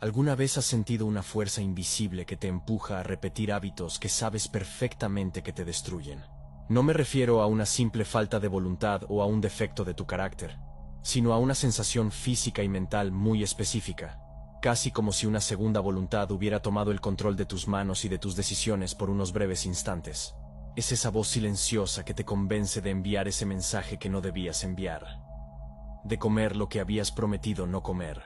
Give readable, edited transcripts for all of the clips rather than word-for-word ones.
¿Alguna vez has sentido una fuerza invisible que te empuja a repetir hábitos que sabes perfectamente que te destruyen? No me refiero a una simple falta de voluntad o a un defecto de tu carácter, sino a una sensación física y mental muy específica, casi como si una segunda voluntad hubiera tomado el control de tus manos y de tus decisiones por unos breves instantes. Es esa voz silenciosa que te convence de enviar ese mensaje que no debías enviar, de comer lo que habías prometido no comer,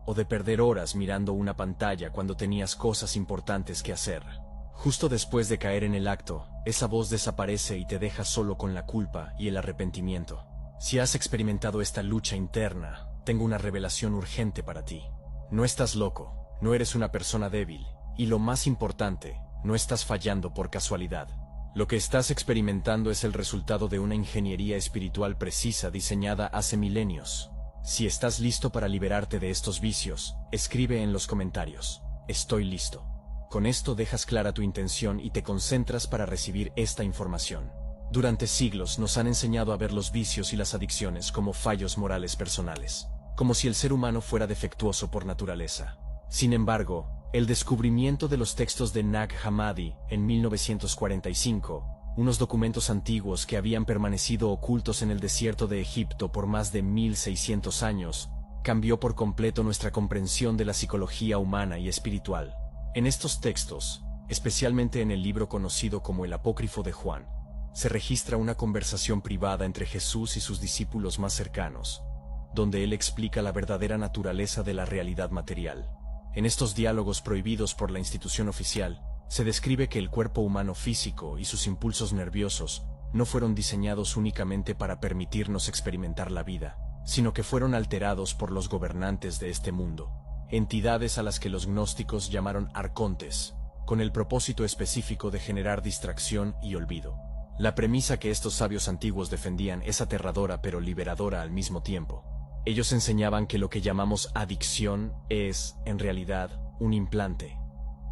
o de perder horas mirando una pantalla cuando tenías cosas importantes que hacer. Justo después de caer en el acto, esa voz desaparece y te deja solo con la culpa y el arrepentimiento. Si has experimentado esta lucha interna, tengo una revelación urgente para ti. No estás loco, no eres una persona débil, y lo más importante, no estás fallando por casualidad. Lo que estás experimentando es el resultado de una ingeniería espiritual precisa diseñada hace milenios. Si estás listo para liberarte de estos vicios, escribe en los comentarios: estoy listo. Con esto dejas clara tu intención y te concentras para recibir esta información. Durante siglos nos han enseñado a ver los vicios y las adicciones como fallos morales personales, como si el ser humano fuera defectuoso por naturaleza. Sin embargo, el descubrimiento de los textos de Nag Hammadi en 1945, unos documentos antiguos que habían permanecido ocultos en el desierto de Egipto por más de 1600 años, cambió por completo nuestra comprensión de la psicología humana y espiritual. En estos textos, especialmente en el libro conocido como el Apócrifo de Juan, se registra una conversación privada entre Jesús y sus discípulos más cercanos, donde él explica la verdadera naturaleza de la realidad material. En estos diálogos prohibidos por la institución oficial, se describe que el cuerpo humano físico y sus impulsos nerviosos no fueron diseñados únicamente para permitirnos experimentar la vida, sino que fueron alterados por los gobernantes de este mundo, entidades a las que los gnósticos llamaron arcontes, con el propósito específico de generar distracción y olvido. La premisa que estos sabios antiguos defendían es aterradora pero liberadora al mismo tiempo. Ellos enseñaban que lo que llamamos adicción es, en realidad, un implante,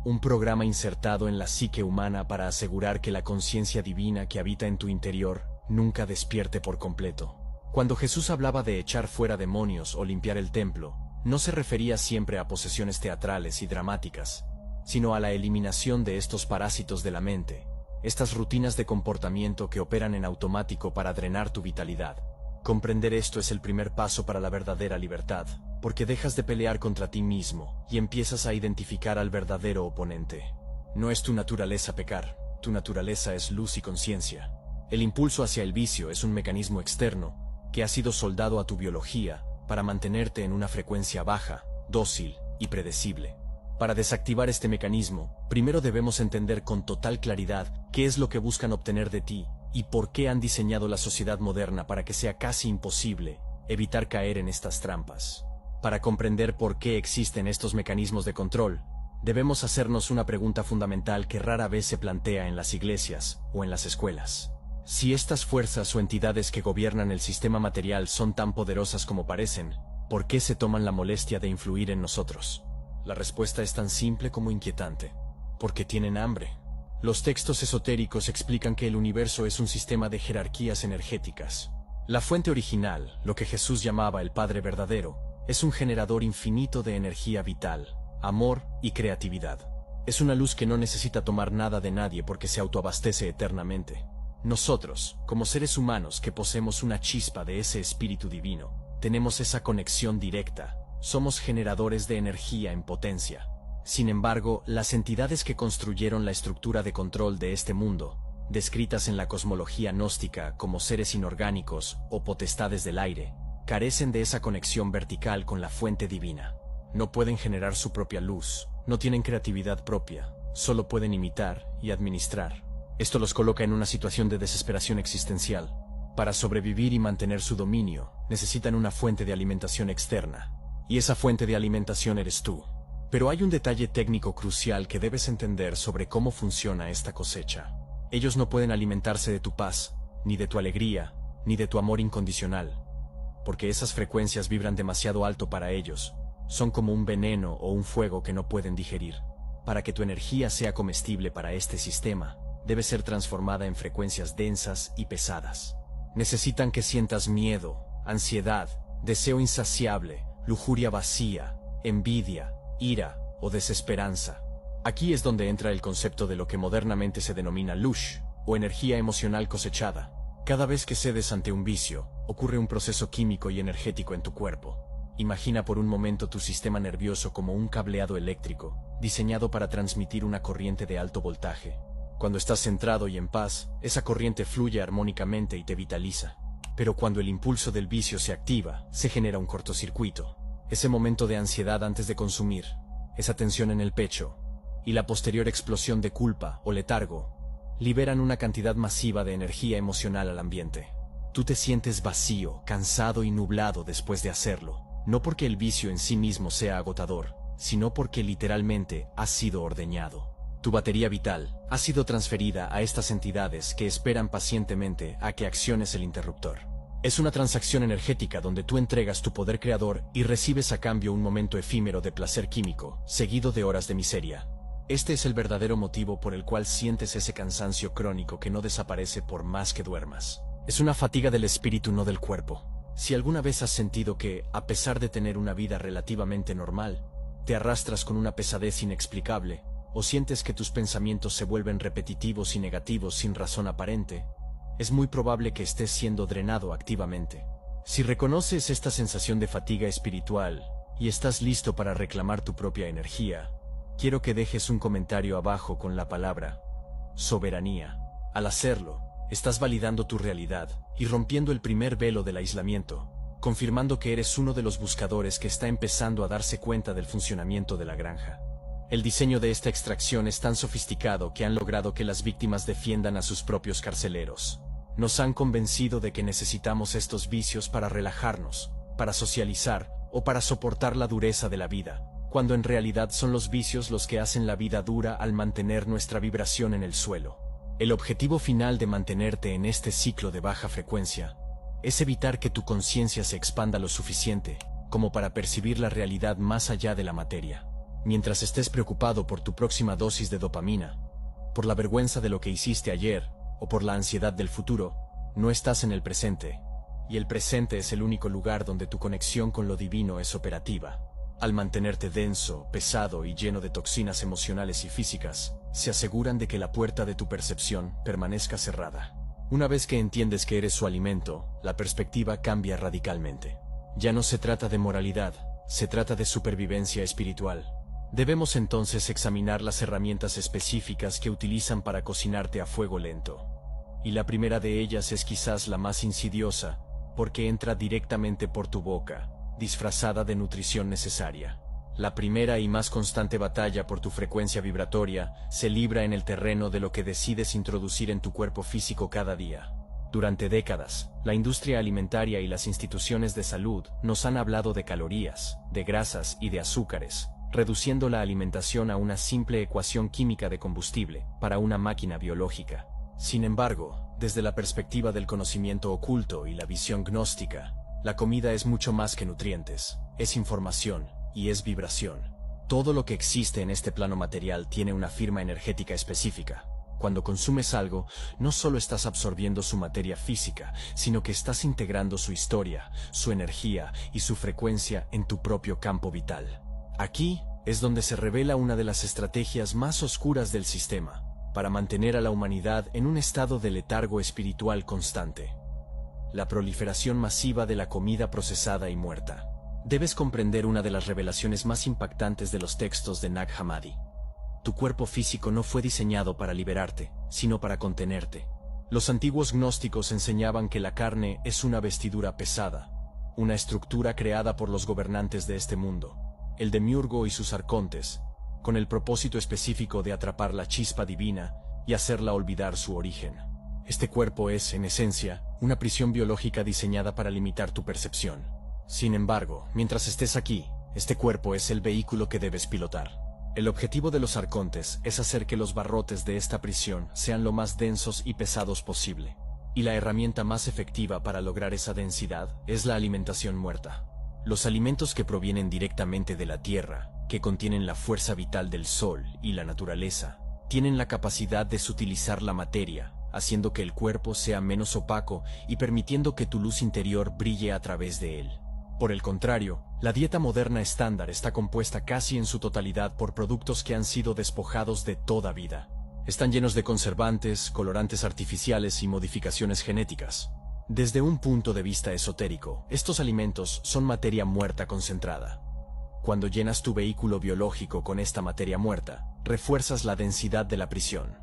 un programa insertado en la psique humana para asegurar que la conciencia divina que habita en tu interior nunca despierte por completo. Cuando Jesús hablaba de echar fuera demonios o limpiar el templo, no se refería siempre a posesiones teatrales y dramáticas, sino a la eliminación de estos parásitos de la mente, estas rutinas de comportamiento que operan en automático para drenar tu vitalidad. Comprender esto es el primer paso para la verdadera libertad, porque dejas de pelear contra ti mismo y empiezas a identificar al verdadero oponente. No es tu naturaleza pecar, tu naturaleza es luz y conciencia. El impulso hacia el vicio es un mecanismo externo que ha sido soldado a tu biología para mantenerte en una frecuencia baja, dócil y predecible. Para desactivar este mecanismo, primero debemos entender con total claridad qué es lo que buscan obtener de ti y por qué han diseñado la sociedad moderna para que sea casi imposible evitar caer en estas trampas. Para comprender por qué existen estos mecanismos de control, debemos hacernos una pregunta fundamental que rara vez se plantea en las iglesias o en las escuelas. Si estas fuerzas o entidades que gobiernan el sistema material son tan poderosas como parecen, ¿por qué se toman la molestia de influir en nosotros? La respuesta es tan simple como inquietante: porque tienen hambre. Los textos esotéricos explican que el universo es un sistema de jerarquías energéticas. La fuente original, lo que Jesús llamaba el Padre verdadero, es un generador infinito de energía vital, amor y creatividad. Es una luz que no necesita tomar nada de nadie porque se autoabastece eternamente. Nosotros, como seres humanos que poseemos una chispa de ese espíritu divino, tenemos esa conexión directa. Somos generadores de energía en potencia. Sin embargo, las entidades que construyeron la estructura de control de este mundo, descritas en la cosmología gnóstica como seres inorgánicos o potestades del aire, carecen de esa conexión vertical con la fuente divina. No pueden generar su propia luz, no tienen creatividad propia, solo pueden imitar y administrar. Esto los coloca en una situación de desesperación existencial. Para sobrevivir y mantener su dominio, necesitan una fuente de alimentación externa. Y esa fuente de alimentación eres tú. Pero hay un detalle técnico crucial que debes entender sobre cómo funciona esta cosecha. Ellos no pueden alimentarse de tu paz, ni de tu alegría, ni de tu amor incondicional, porque esas frecuencias vibran demasiado alto para ellos. Son como un veneno o un fuego que no pueden digerir. Para que tu energía sea comestible para este sistema, debe ser transformada en frecuencias densas y pesadas. Necesitan que sientas miedo, ansiedad, deseo insaciable, lujuria vacía, envidia, ira o desesperanza. Aquí es donde entra el concepto de lo que modernamente se denomina lush, o energía emocional cosechada. Cada vez que cedes ante un vicio, ocurre un proceso químico y energético en tu cuerpo. Imagina por un momento tu sistema nervioso como un cableado eléctrico, diseñado para transmitir una corriente de alto voltaje. Cuando estás centrado y en paz, esa corriente fluye armónicamente y te vitaliza. Pero cuando el impulso del vicio se activa, se genera un cortocircuito. Ese momento de ansiedad antes de consumir, esa tensión en el pecho, y la posterior explosión de culpa o letargo, liberan una cantidad masiva de energía emocional al ambiente. Tú te sientes vacío, cansado y nublado después de hacerlo, no porque el vicio en sí mismo sea agotador, sino porque literalmente has sido ordeñado. Tu batería vital ha sido transferida a estas entidades que esperan pacientemente a que acciones el interruptor. Es una transacción energética donde tú entregas tu poder creador y recibes a cambio un momento efímero de placer químico, seguido de horas de miseria. Este es el verdadero motivo por el cual sientes ese cansancio crónico que no desaparece por más que duermas. Es una fatiga del espíritu, no del cuerpo. Si alguna vez has sentido que, a pesar de tener una vida relativamente normal, te arrastras con una pesadez inexplicable, o sientes que tus pensamientos se vuelven repetitivos y negativos sin razón aparente, es muy probable que estés siendo drenado activamente. Si reconoces esta sensación de fatiga espiritual y estás listo para reclamar tu propia energía, quiero que dejes un comentario abajo con la palabra soberanía. Al hacerlo, estás validando tu realidad y rompiendo el primer velo del aislamiento, confirmando que eres uno de los buscadores que está empezando a darse cuenta del funcionamiento de la granja. El diseño de esta extracción es tan sofisticado que han logrado que las víctimas defiendan a sus propios carceleros. Nos han convencido de que necesitamos estos vicios para relajarnos, para socializar o para soportar la dureza de la vida, cuando en realidad son los vicios los que hacen la vida dura al mantener nuestra vibración en el suelo. El objetivo final de mantenerte en este ciclo de baja frecuencia es evitar que tu conciencia se expanda lo suficiente como para percibir la realidad más allá de la materia. Mientras estés preocupado por tu próxima dosis de dopamina, por la vergüenza de lo que hiciste ayer o por la ansiedad del futuro, no estás en el presente, y el presente es el único lugar donde tu conexión con lo divino es operativa. Al mantenerte denso, pesado y lleno de toxinas emocionales y físicas, se aseguran de que la puerta de tu percepción permanezca cerrada. Una vez que entiendes que eres su alimento, la perspectiva cambia radicalmente. Ya no se trata de moralidad, se trata de supervivencia espiritual. Debemos entonces examinar las herramientas específicas que utilizan para cocinarte a fuego lento. Y la primera de ellas es quizás la más insidiosa, porque entra directamente por tu boca, disfrazada de nutrición necesaria. La primera y más constante batalla por tu frecuencia vibratoria se libra en el terreno de lo que decides introducir en tu cuerpo físico cada día. Durante décadas, la industria alimentaria y las instituciones de salud nos han hablado de calorías, de grasas y de azúcares, reduciendo la alimentación a una simple ecuación química de combustible para una máquina biológica. Sin embargo, desde la perspectiva del conocimiento oculto y la visión gnóstica, la comida es mucho más que nutrientes, es información y es vibración. Todo lo que existe en este plano material tiene una firma energética específica. Cuando consumes algo, no solo estás absorbiendo su materia física, sino que estás integrando su historia, su energía y su frecuencia en tu propio campo vital. Aquí es donde se revela una de las estrategias más oscuras del sistema, para mantener a la humanidad en un estado de letargo espiritual constante: la proliferación masiva de la comida procesada y muerta. Debes comprender una de las revelaciones más impactantes de los textos de Nag Hammadi. Tu cuerpo físico no fue diseñado para liberarte, sino para contenerte. Los antiguos gnósticos enseñaban que la carne es una vestidura pesada, una estructura creada por los gobernantes de este mundo, el demiurgo y sus arcontes, con el propósito específico de atrapar la chispa divina y hacerla olvidar su origen. Este cuerpo es, en esencia, una prisión biológica diseñada para limitar tu percepción. Sin embargo, mientras estés aquí, este cuerpo es el vehículo que debes pilotar. El objetivo de los arcontes es hacer que los barrotes de esta prisión sean lo más densos y pesados posible. Y la herramienta más efectiva para lograr esa densidad es la alimentación muerta. Los alimentos que provienen directamente de la tierra, que contienen la fuerza vital del sol y la naturaleza, tienen la capacidad de sutilizar la materia, haciendo que el cuerpo sea menos opaco y permitiendo que tu luz interior brille a través de él. Por el contrario, la dieta moderna estándar está compuesta casi en su totalidad por productos que han sido despojados de toda vida. Están llenos de conservantes, colorantes artificiales y modificaciones genéticas. Desde un punto de vista esotérico, estos alimentos son materia muerta concentrada. Cuando llenas tu vehículo biológico con esta materia muerta, refuerzas la densidad de la prisión.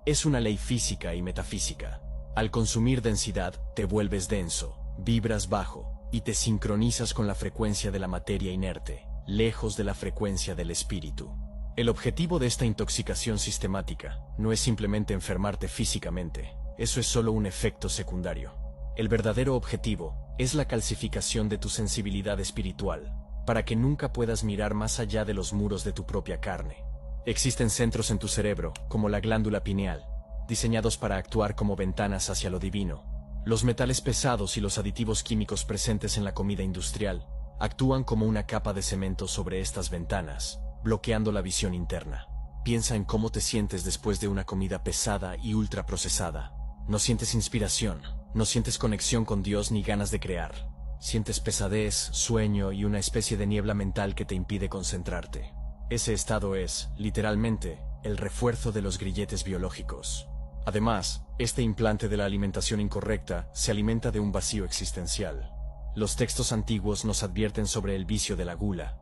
Es una ley física y metafísica. Al consumir densidad, te vuelves denso, vibras bajo, y te sincronizas con la frecuencia de la materia inerte, lejos de la frecuencia del espíritu. El objetivo de esta intoxicación sistemática no es simplemente enfermarte físicamente, eso es solo un efecto secundario. El verdadero objetivo es la calcificación de tu sensibilidad espiritual, para que nunca puedas mirar más allá de los muros de tu propia carne. Existen centros en tu cerebro, como la glándula pineal, diseñados para actuar como ventanas hacia lo divino. Los metales pesados y los aditivos químicos presentes en la comida industrial actúan como una capa de cemento sobre estas ventanas, bloqueando la visión interna. Piensa en cómo te sientes después de una comida pesada y ultraprocesada. No sientes inspiración, no sientes conexión con Dios ni ganas de crear. Sientes pesadez, sueño y una especie de niebla mental que te impide concentrarte. Ese estado es, literalmente, el refuerzo de los grilletes biológicos. Además, este implante de la alimentación incorrecta se alimenta de un vacío existencial. Los textos antiguos nos advierten sobre el vicio de la gula,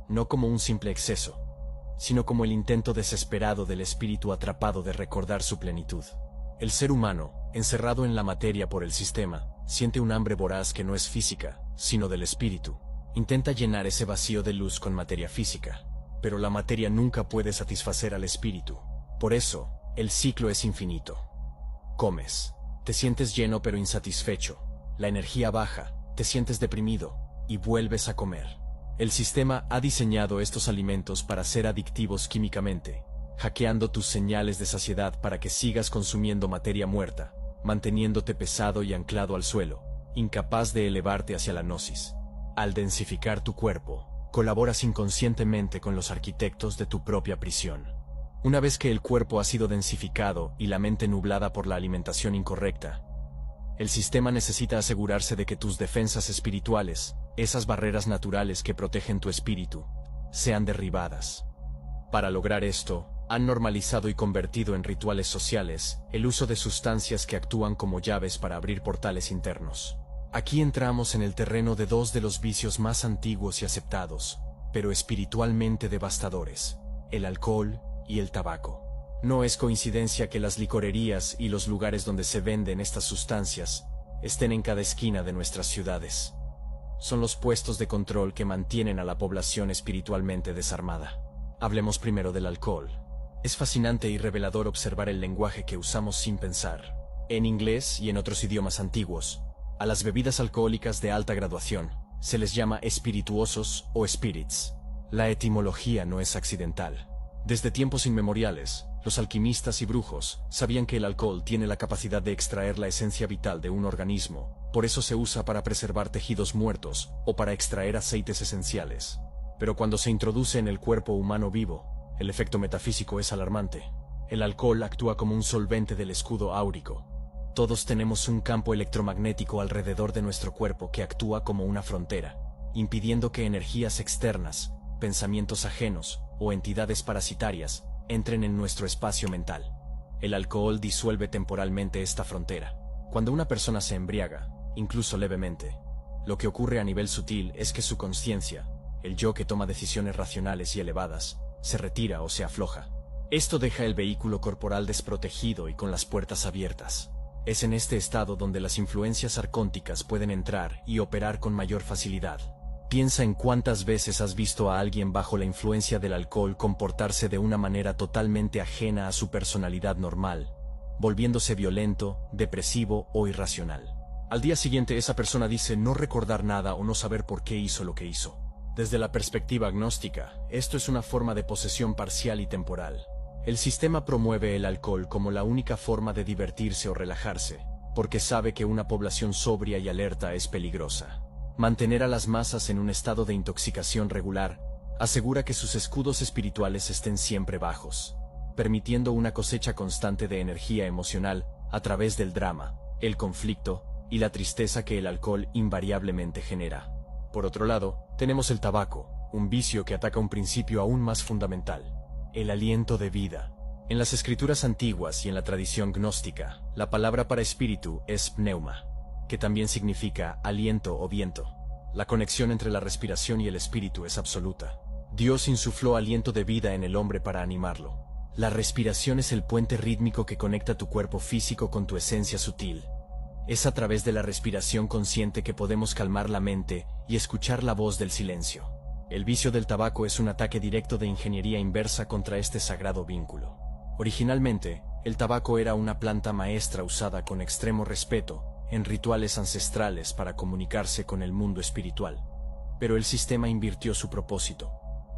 no como un simple exceso, sino como el intento desesperado del espíritu atrapado de recordar su plenitud. El ser humano, encerrado en la materia por el sistema, siente un hambre voraz que no es física, sino del espíritu. Intenta llenar ese vacío de luz con materia física, pero la materia nunca puede satisfacer al espíritu. Por eso, el ciclo es infinito. Comes, te sientes lleno pero insatisfecho, la energía baja, te sientes deprimido, y vuelves a comer. El sistema ha diseñado estos alimentos para ser adictivos químicamente, hackeando tus señales de saciedad para que sigas consumiendo materia muerta, manteniéndote pesado y anclado al suelo, incapaz de elevarte hacia la gnosis. Al densificar tu cuerpo, colaboras inconscientemente con los arquitectos de tu propia prisión. Una vez que el cuerpo ha sido densificado y la mente nublada por la alimentación incorrecta, el sistema necesita asegurarse de que tus defensas espirituales, esas barreras naturales que protegen tu espíritu, sean derribadas. Para lograr esto, han normalizado y convertido en rituales sociales el uso de sustancias que actúan como llaves para abrir portales internos. Aquí entramos en el terreno de dos de los vicios más antiguos y aceptados, pero espiritualmente devastadores: el alcohol y el tabaco. No es coincidencia que las licorerías y los lugares donde se venden estas sustancias estén en cada esquina de nuestras ciudades. Son los puestos de control que mantienen a la población espiritualmente desarmada. Hablemos primero del alcohol. Es fascinante y revelador observar el lenguaje que usamos sin pensar. En inglés y en otros idiomas antiguos, a las bebidas alcohólicas de alta graduación se les llama espirituosos o spirits. La etimología no es accidental. Desde tiempos inmemoriales, los alquimistas y brujos sabían que el alcohol tiene la capacidad de extraer la esencia vital de un organismo, por eso se usa para preservar tejidos muertos o para extraer aceites esenciales. Pero cuando se introduce en el cuerpo humano vivo, el efecto metafísico es alarmante. El alcohol actúa como un solvente del escudo áurico. Todos tenemos un campo electromagnético alrededor de nuestro cuerpo que actúa como una frontera, impidiendo que energías externas, pensamientos ajenos o entidades parasitarias entren en nuestro espacio mental. El alcohol disuelve temporalmente esta frontera. Cuando una persona se embriaga, incluso levemente, lo que ocurre a nivel sutil es que su conciencia, el yo que toma decisiones racionales y elevadas, se retira o se afloja. Esto deja el vehículo corporal desprotegido y con las puertas abiertas. Es en este estado donde las influencias arcónticas pueden entrar y operar con mayor facilidad. Piensa en cuántas veces has visto a alguien bajo la influencia del alcohol comportarse de una manera totalmente ajena a su personalidad normal, volviéndose violento, depresivo o irracional. Al día siguiente esa persona dice no recordar nada o no saber por qué hizo lo que hizo. Desde la perspectiva agnóstica, esto es una forma de posesión parcial y temporal. El sistema promueve el alcohol como la única forma de divertirse o relajarse, porque sabe que una población sobria y alerta es peligrosa. Mantener a las masas en un estado de intoxicación regular asegura que sus escudos espirituales estén siempre bajos, permitiendo una cosecha constante de energía emocional a través del drama, el conflicto y la tristeza que el alcohol invariablemente genera. Por otro lado, tenemos el tabaco, un vicio que ataca un principio aún más fundamental: el aliento de vida. En las escrituras antiguas y en la tradición gnóstica, la palabra para espíritu es pneuma, que también significa aliento o viento. La conexión entre la respiración y el espíritu es absoluta. Dios insufló aliento de vida en el hombre para animarlo. La respiración es el puente rítmico que conecta tu cuerpo físico con tu esencia sutil. Es a través de la respiración consciente que podemos calmar la mente y escuchar la voz del silencio. El vicio del tabaco es un ataque directo de ingeniería inversa contra este sagrado vínculo. Originalmente, el tabaco era una planta maestra usada con extremo respeto en rituales ancestrales para comunicarse con el mundo espiritual. Pero el sistema invirtió su propósito,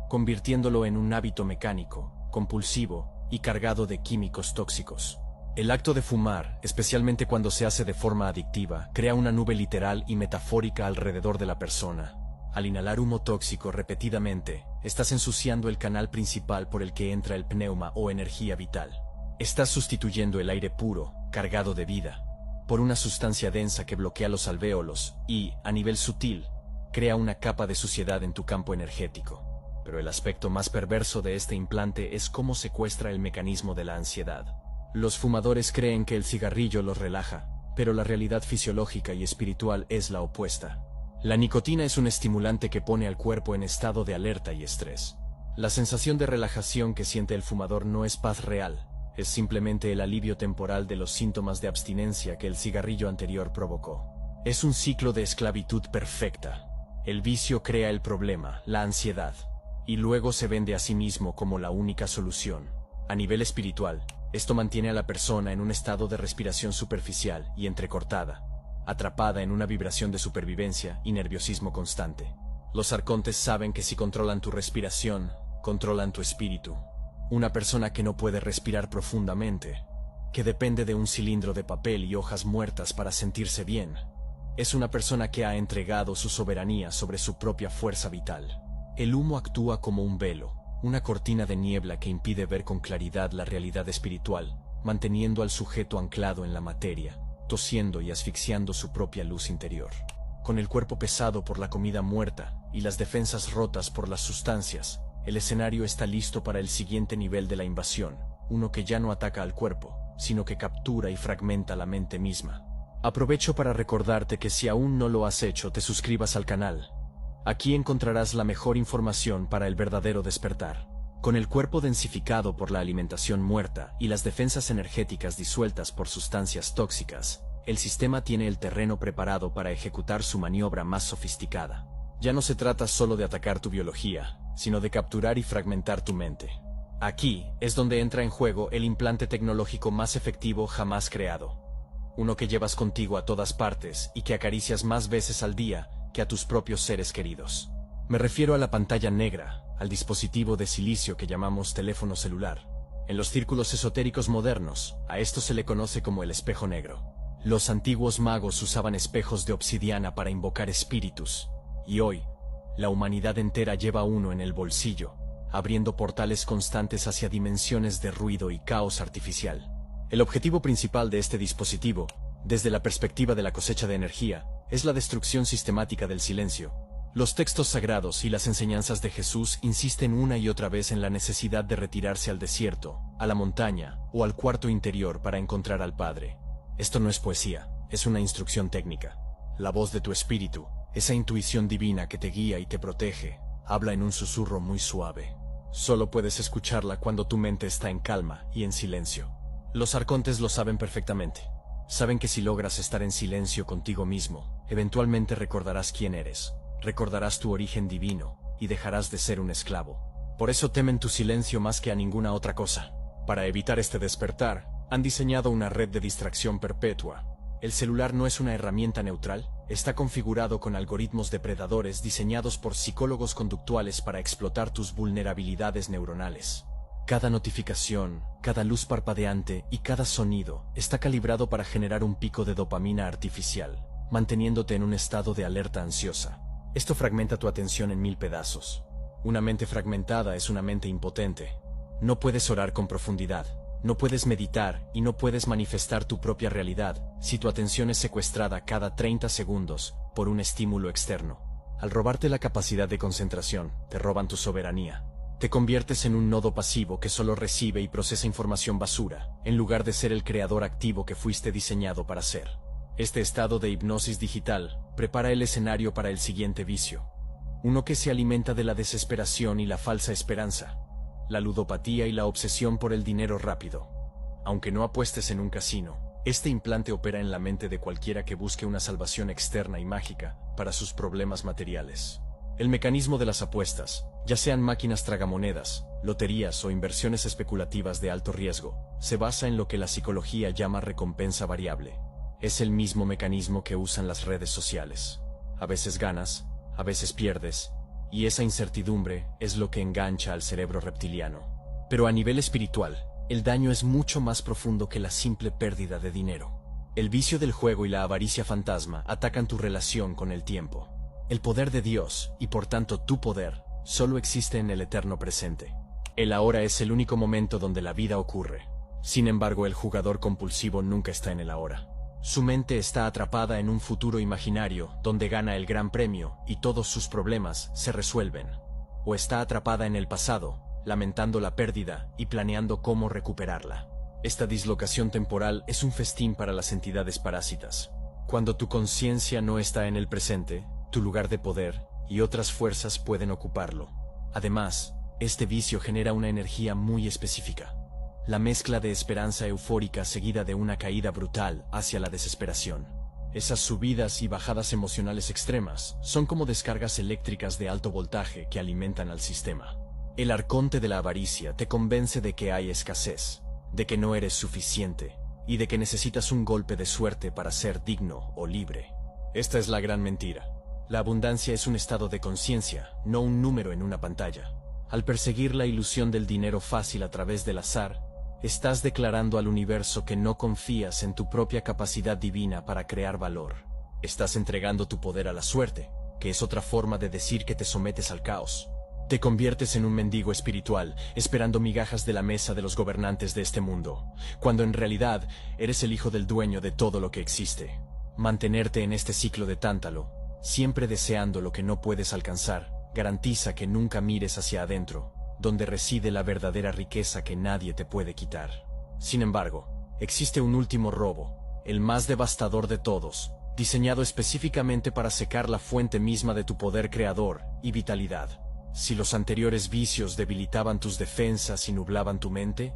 convirtiéndolo en un hábito mecánico, compulsivo y cargado de químicos tóxicos. El acto de fumar, especialmente cuando se hace de forma adictiva, crea una nube literal y metafórica alrededor de la persona. Al inhalar humo tóxico repetidamente, estás ensuciando el canal principal por el que entra el pneuma o energía vital. Estás sustituyendo el aire puro, cargado de vida, por una sustancia densa que bloquea los alvéolos y, a nivel sutil, crea una capa de suciedad en tu campo energético. Pero el aspecto más perverso de este implante es cómo secuestra el mecanismo de la ansiedad. Los fumadores creen que el cigarrillo los relaja, pero la realidad fisiológica y espiritual es la opuesta. La nicotina es un estimulante que pone al cuerpo en estado de alerta y estrés. La sensación de relajación que siente el fumador no es paz real, es simplemente el alivio temporal de los síntomas de abstinencia que el cigarrillo anterior provocó. Es un ciclo de esclavitud perfecta. El vicio crea el problema, la ansiedad, y luego se vende a sí mismo como la única solución. A nivel espiritual, esto mantiene a la persona en un estado de respiración superficial y entrecortada, atrapada en una vibración de supervivencia y nerviosismo constante. Los arcontes saben que si controlan tu respiración, controlan tu espíritu. Una persona que no puede respirar profundamente, que depende de un cilindro de papel y hojas muertas para sentirse bien, es una persona que ha entregado su soberanía sobre su propia fuerza vital. El humo actúa como un velo, una cortina de niebla que impide ver con claridad la realidad espiritual, manteniendo al sujeto anclado en la materia, tosiendo y asfixiando su propia luz interior. Con el cuerpo pesado por la comida muerta y las defensas rotas por las sustancias, el escenario está listo para el siguiente nivel de la invasión, uno que ya no ataca al cuerpo, sino que captura y fragmenta la mente misma. Aprovecho para recordarte que si aún no lo has hecho, te suscribas al canal. Aquí encontrarás la mejor información para el verdadero despertar. Con el cuerpo densificado por la alimentación muerta y las defensas energéticas disueltas por sustancias tóxicas, el sistema tiene el terreno preparado para ejecutar su maniobra más sofisticada. Ya no se trata solo de atacar tu biología, sino de capturar y fragmentar tu mente. Aquí es donde entra en juego el implante tecnológico más efectivo jamás creado. Uno que llevas contigo a todas partes y que acaricias más veces al día que a tus propios seres queridos. Me refiero a la pantalla negra, al dispositivo de silicio que llamamos teléfono celular. En los círculos esotéricos modernos, a esto se le conoce como el espejo negro. Los antiguos magos usaban espejos de obsidiana para invocar espíritus, y hoy, la humanidad entera lleva uno en el bolsillo, abriendo portales constantes hacia dimensiones de ruido y caos artificial. El objetivo principal de este dispositivo, desde la perspectiva de la cosecha de energía, es la destrucción sistemática del silencio. Los textos sagrados y las enseñanzas de Jesús insisten una y otra vez en la necesidad de retirarse al desierto, a la montaña o al cuarto interior para encontrar al Padre. Esto no es poesía, es una instrucción técnica. La voz de tu espíritu, esa intuición divina que te guía y te protege, habla en un susurro muy suave. Solo puedes escucharla cuando tu mente está en calma y en silencio. Los arcontes lo saben perfectamente. Saben que si logras estar en silencio contigo mismo, eventualmente recordarás quién eres, recordarás tu origen divino y dejarás de ser un esclavo. Por eso temen tu silencio más que a ninguna otra cosa. Para evitar este despertar, han diseñado una red de distracción perpetua. El celular no es una herramienta neutral, está configurado con algoritmos depredadores diseñados por psicólogos conductuales para explotar tus vulnerabilidades neuronales. Cada notificación, cada luz parpadeante y cada sonido está calibrado para generar un pico de dopamina artificial, manteniéndote en un estado de alerta ansiosa. Esto fragmenta tu atención en 1000 pedazos. Una mente fragmentada es una mente impotente. No puedes orar con profundidad, no puedes meditar y no puedes manifestar tu propia realidad si tu atención es secuestrada cada 30 segundos por un estímulo externo. Al robarte la capacidad de concentración, te roban tu soberanía. Te conviertes en un nodo pasivo que solo recibe y procesa información basura, en lugar de ser el creador activo que fuiste diseñado para ser. Este estado de hipnosis digital prepara el escenario para el siguiente vicio. Uno que se alimenta de la desesperación y la falsa esperanza, la ludopatía y la obsesión por el dinero rápido. Aunque no apuestes en un casino, este implante opera en la mente de cualquiera que busque una salvación externa y mágica para sus problemas materiales. El mecanismo de las apuestas, ya sean máquinas tragamonedas, loterías o inversiones especulativas de alto riesgo, se basa en lo que la psicología llama recompensa variable. Es el mismo mecanismo que usan las redes sociales. A veces ganas, a veces pierdes, y esa incertidumbre es lo que engancha al cerebro reptiliano. Pero a nivel espiritual, el daño es mucho más profundo que la simple pérdida de dinero. El vicio del juego y la avaricia fantasma atacan tu relación con el tiempo. El poder de Dios, y por tanto tu poder, solo existe en el eterno presente. El ahora es el único momento donde la vida ocurre. Sin embargo, el jugador compulsivo nunca está en el ahora. Su mente está atrapada en un futuro imaginario donde gana el gran premio y todos sus problemas se resuelven. O está atrapada en el pasado, lamentando la pérdida y planeando cómo recuperarla. Esta dislocación temporal es un festín para las entidades parásitas. Cuando tu conciencia no está en el presente, tu lugar de poder y otras fuerzas pueden ocuparlo. Además, este vicio genera una energía muy específica. La mezcla de esperanza eufórica seguida de una caída brutal hacia la desesperación. Esas subidas y bajadas emocionales extremas son como descargas eléctricas de alto voltaje que alimentan al sistema. El arconte de la avaricia te convence de que hay escasez, de que no eres suficiente y de que necesitas un golpe de suerte para ser digno o libre. Esta es la gran mentira. La abundancia es un estado de conciencia, no un número en una pantalla. Al perseguir la ilusión del dinero fácil a través del azar, estás declarando al universo que no confías en tu propia capacidad divina para crear valor. Estás entregando tu poder a la suerte, que es otra forma de decir que te sometes al caos. Te conviertes en un mendigo espiritual, esperando migajas de la mesa de los gobernantes de este mundo, cuando en realidad eres el hijo del dueño de todo lo que existe. Mantenerte en este ciclo de tántalo, siempre deseando lo que no puedes alcanzar, garantiza que nunca mires hacia adentro, donde reside la verdadera riqueza que nadie te puede quitar. Sin embargo, existe un último robo, el más devastador de todos, diseñado específicamente para secar la fuente misma de tu poder creador y vitalidad. Si los anteriores vicios debilitaban tus defensas y nublaban tu mente,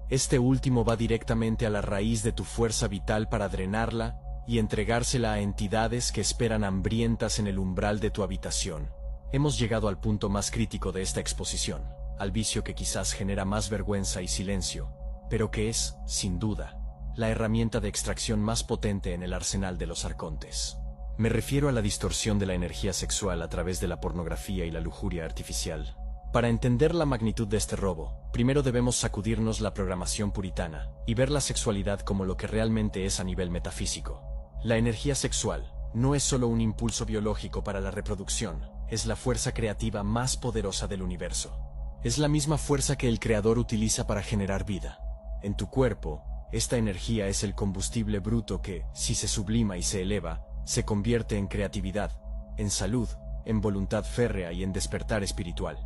este último va directamente a la raíz de tu fuerza vital para drenarla y entregársela a entidades que esperan hambrientas en el umbral de tu habitación. Hemos llegado al punto más crítico de esta exposición, al vicio que quizás genera más vergüenza y silencio, pero que es, sin duda, la herramienta de extracción más potente en el arsenal de los arcontes. Me refiero a la distorsión de la energía sexual a través de la pornografía y la lujuria artificial. Para entender la magnitud de este robo, primero debemos sacudirnos la programación puritana y ver la sexualidad como lo que realmente es a nivel metafísico. La energía sexual no es solo un impulso biológico para la reproducción, es la fuerza creativa más poderosa del universo. Es la misma fuerza que el Creador utiliza para generar vida. En tu cuerpo, esta energía es el combustible bruto que, si se sublima y se eleva, se convierte en creatividad, en salud, en voluntad férrea y en despertar espiritual.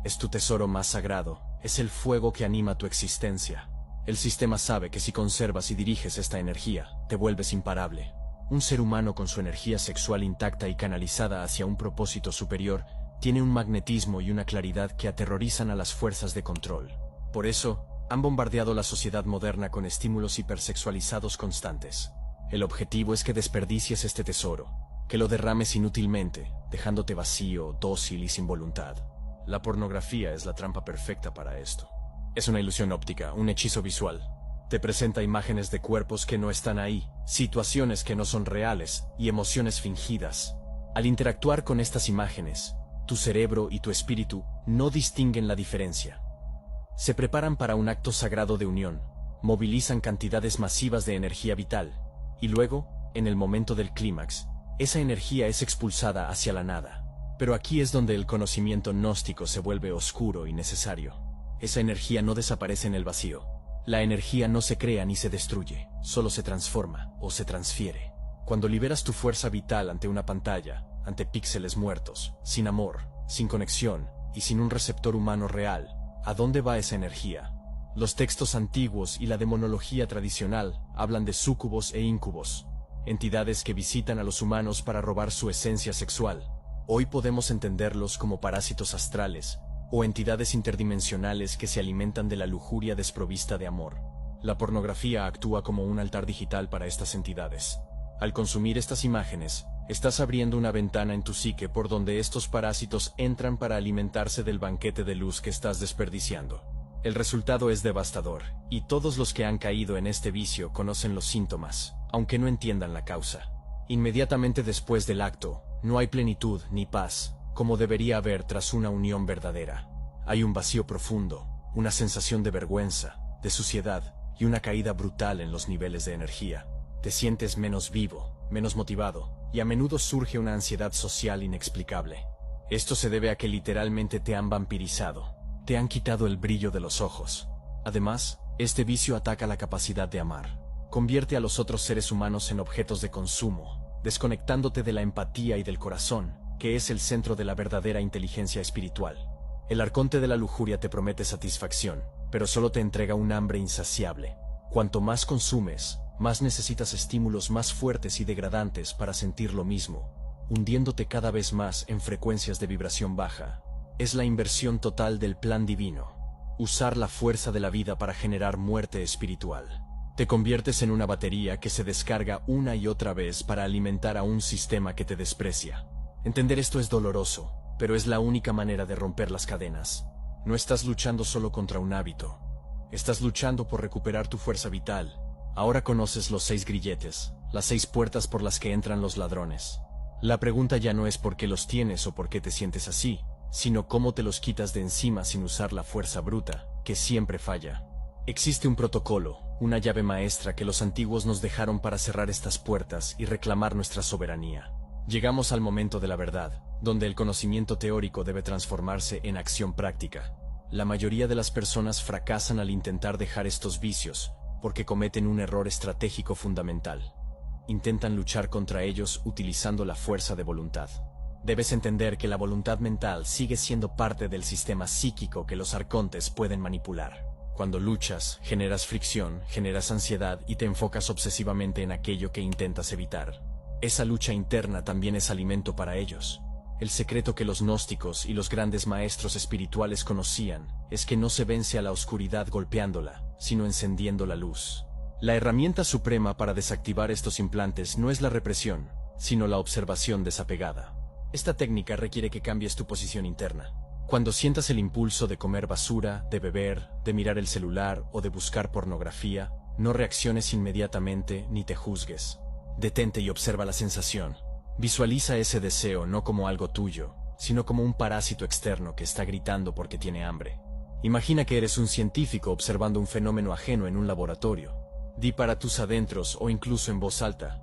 Es tu tesoro más sagrado, es el fuego que anima tu existencia. El sistema sabe que si conservas y diriges esta energía, te vuelves imparable. Un ser humano con su energía sexual intacta y canalizada hacia un propósito superior tiene un magnetismo y una claridad que aterrorizan a las fuerzas de control. Por eso, han bombardeado la sociedad moderna con estímulos hipersexualizados constantes. El objetivo es que desperdicies este tesoro, que lo derrames inútilmente, dejándote vacío, dócil y sin voluntad. La pornografía es la trampa perfecta para esto. Es una ilusión óptica, un hechizo visual. Te presenta imágenes de cuerpos que no están ahí, situaciones que no son reales y emociones fingidas. Al interactuar con estas imágenes, tu cerebro y tu espíritu no distinguen la diferencia. Se preparan para un acto sagrado de unión, movilizan cantidades masivas de energía vital, y luego, en el momento del clímax, esa energía es expulsada hacia la nada. Pero aquí es donde el conocimiento gnóstico se vuelve oscuro y necesario. Esa energía no desaparece en el vacío. La energía no se crea ni se destruye, solo se transforma o se transfiere. Cuando liberas tu fuerza vital ante una pantalla, ante píxeles muertos, sin amor, sin conexión y sin un receptor humano real. ¿A dónde va esa energía? Los textos antiguos y la demonología tradicional hablan de súcubos e íncubos, entidades que visitan a los humanos para robar su esencia sexual. Hoy podemos entenderlos como parásitos astrales o entidades interdimensionales que se alimentan de la lujuria desprovista de amor. La pornografía actúa como un altar digital para estas entidades. Al consumir estas imágenes, estás abriendo una ventana en tu psique por donde estos parásitos entran para alimentarse del banquete de luz que estás desperdiciando. El resultado es devastador, y todos los que han caído en este vicio conocen los síntomas, aunque no entiendan la causa. Inmediatamente después del acto, no hay plenitud ni paz, como debería haber tras una unión verdadera. Hay un vacío profundo, una sensación de vergüenza, de suciedad y una caída brutal en los niveles de energía. Te sientes menos vivo, menos motivado, y a menudo surge una ansiedad social inexplicable. Esto se debe a que literalmente te han vampirizado, te han quitado el brillo de los ojos. Además, este vicio ataca la capacidad de amar. Convierte a los otros seres humanos en objetos de consumo, desconectándote de la empatía y del corazón, que es el centro de la verdadera inteligencia espiritual. El arconte de la lujuria te promete satisfacción, pero solo te entrega un hambre insaciable. Cuanto más consumes, más necesitas estímulos más fuertes y degradantes para sentir lo mismo, hundiéndote cada vez más en frecuencias de vibración baja. Es la inversión total del plan divino. Usar la fuerza de la vida para generar muerte espiritual. Te conviertes en una batería que se descarga una y otra vez para alimentar a un sistema que te desprecia. Entender esto es doloroso, pero es la única manera de romper las cadenas. No estás luchando solo contra un hábito. Estás luchando por recuperar tu fuerza vital. Ahora conoces los 6 grilletes, las 6 puertas por las que entran los ladrones. La pregunta ya no es por qué los tienes o por qué te sientes así, sino cómo te los quitas de encima sin usar la fuerza bruta, que siempre falla. Existe un protocolo, una llave maestra que los antiguos nos dejaron para cerrar estas puertas y reclamar nuestra soberanía. Llegamos al momento de la verdad, donde el conocimiento teórico debe transformarse en acción práctica. La mayoría de las personas fracasan al intentar dejar estos vicios, porque cometen un error estratégico fundamental. Intentan luchar contra ellos utilizando la fuerza de voluntad. Debes entender que la voluntad mental sigue siendo parte del sistema psíquico que los arcontes pueden manipular. Cuando luchas, generas fricción, generas ansiedad y te enfocas obsesivamente en aquello que intentas evitar. Esa lucha interna también es alimento para ellos. El secreto que los gnósticos y los grandes maestros espirituales conocían es que no se vence a la oscuridad golpeándola, sino encendiendo la luz. La herramienta suprema para desactivar estos implantes no es la represión, sino la observación desapegada. Esta técnica requiere que cambies tu posición interna. Cuando sientas el impulso de comer basura, de beber, de mirar el celular o de buscar pornografía, no reacciones inmediatamente ni te juzgues. Detente y observa la sensación. Visualiza ese deseo no como algo tuyo, sino como un parásito externo que está gritando porque tiene hambre. Imagina que eres un científico observando un fenómeno ajeno en un laboratorio. Di para tus adentros o incluso en voz alta: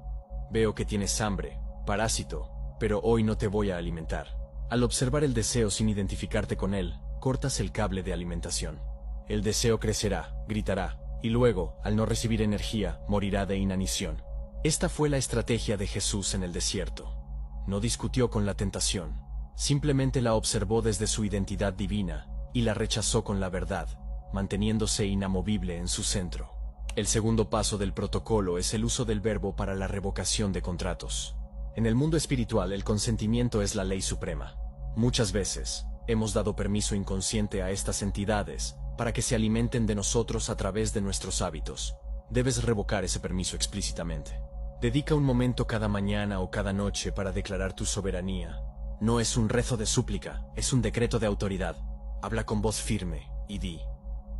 veo que tienes hambre, parásito, pero hoy no te voy a alimentar. Al observar el deseo sin identificarte con él, cortas el cable de alimentación. El deseo crecerá, gritará, y luego, al no recibir energía, morirá de inanición. Esta fue la estrategia de Jesús en el desierto. No discutió con la tentación, simplemente la observó desde su identidad divina, y la rechazó con la verdad, manteniéndose inamovible en su centro. El segundo paso del protocolo es el uso del verbo para la revocación de contratos. En el mundo espiritual, el consentimiento es la ley suprema. Muchas veces, hemos dado permiso inconsciente a estas entidades para que se alimenten de nosotros a través de nuestros hábitos. Debes revocar ese permiso explícitamente. Dedica un momento cada mañana o cada noche para declarar tu soberanía. No es un rezo de súplica, es un decreto de autoridad. Habla con voz firme y di: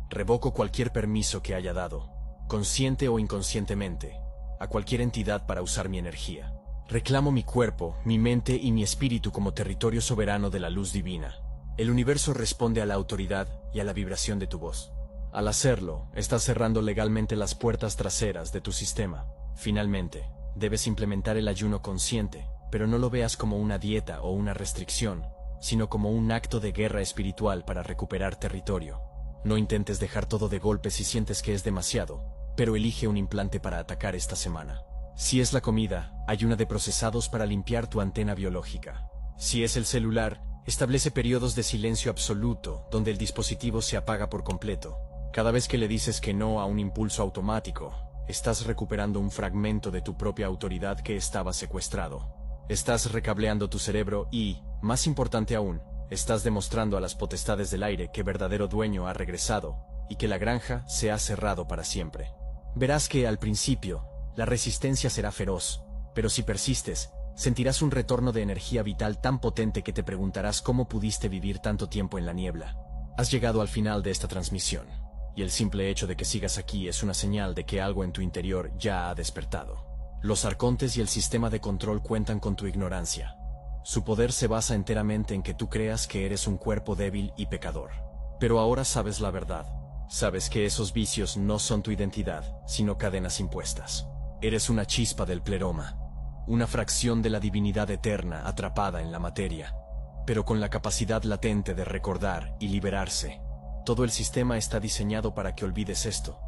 revoco cualquier permiso que haya dado, consciente o inconscientemente, a cualquier entidad para usar mi energía. Reclamo mi cuerpo, mi mente y mi espíritu como territorio soberano de la luz divina. El universo responde a la autoridad y a la vibración de tu voz. Al hacerlo, estás cerrando legalmente las puertas traseras de tu sistema. Finalmente, debes implementar el ayuno consciente, pero no lo veas como una dieta o una restricción, sino como un acto de guerra espiritual para recuperar territorio. No intentes dejar todo de golpe si sientes que es demasiado, pero elige un implante para atacar esta semana. Si es la comida, hay una de procesados para limpiar tu antena biológica. Si es el celular, establece periodos de silencio absoluto donde el dispositivo se apaga por completo. Cada vez que le dices que no a un impulso automático, estás recuperando un fragmento de tu propia autoridad que estaba secuestrado. Estás recableando tu cerebro y, más importante aún, estás demostrando a las potestades del aire que verdadero dueño ha regresado y que la granja se ha cerrado para siempre. Verás que, al principio, la resistencia será feroz, pero si persistes, sentirás un retorno de energía vital tan potente que te preguntarás cómo pudiste vivir tanto tiempo en la niebla. Has llegado al final de esta transmisión, y el simple hecho de que sigas aquí es una señal de que algo en tu interior ya ha despertado. Los arcontes y el sistema de control cuentan con tu ignorancia. Su poder se basa enteramente en que tú creas que eres un cuerpo débil y pecador. Pero ahora sabes la verdad. Sabes que esos vicios no son tu identidad, sino cadenas impuestas. Eres una chispa del pleroma, una fracción de la divinidad eterna atrapada en la materia, pero con la capacidad latente de recordar y liberarse. Todo el sistema está diseñado para que olvides esto,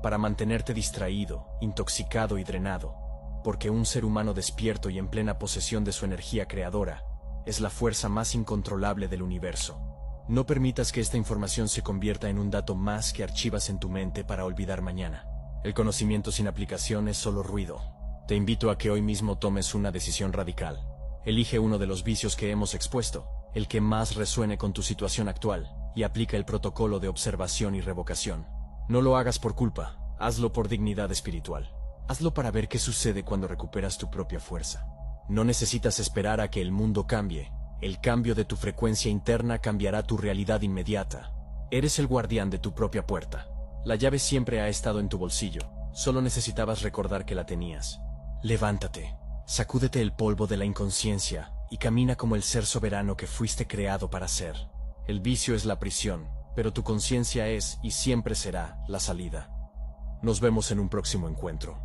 para mantenerte distraído, intoxicado y drenado, porque un ser humano despierto y en plena posesión de su energía creadora es la fuerza más incontrolable del universo. No permitas que esta información se convierta en un dato más que archivas en tu mente para olvidar mañana. El conocimiento sin aplicación es solo ruido. Te invito a que hoy mismo tomes una decisión radical. Elige uno de los vicios que hemos expuesto, el que más resuene con tu situación actual, y aplica el protocolo de observación y revocación. No lo hagas por culpa, hazlo por dignidad espiritual. Hazlo para ver qué sucede cuando recuperas tu propia fuerza. No necesitas esperar a que el mundo cambie. El cambio de tu frecuencia interna cambiará tu realidad inmediata. Eres el guardián de tu propia puerta. La llave siempre ha estado en tu bolsillo. Solo necesitabas recordar que la tenías. Levántate, sacúdete el polvo de la inconsciencia y camina como el ser soberano que fuiste creado para ser. El vicio es la prisión, pero tu conciencia es y siempre será la salida. Nos vemos en un próximo encuentro.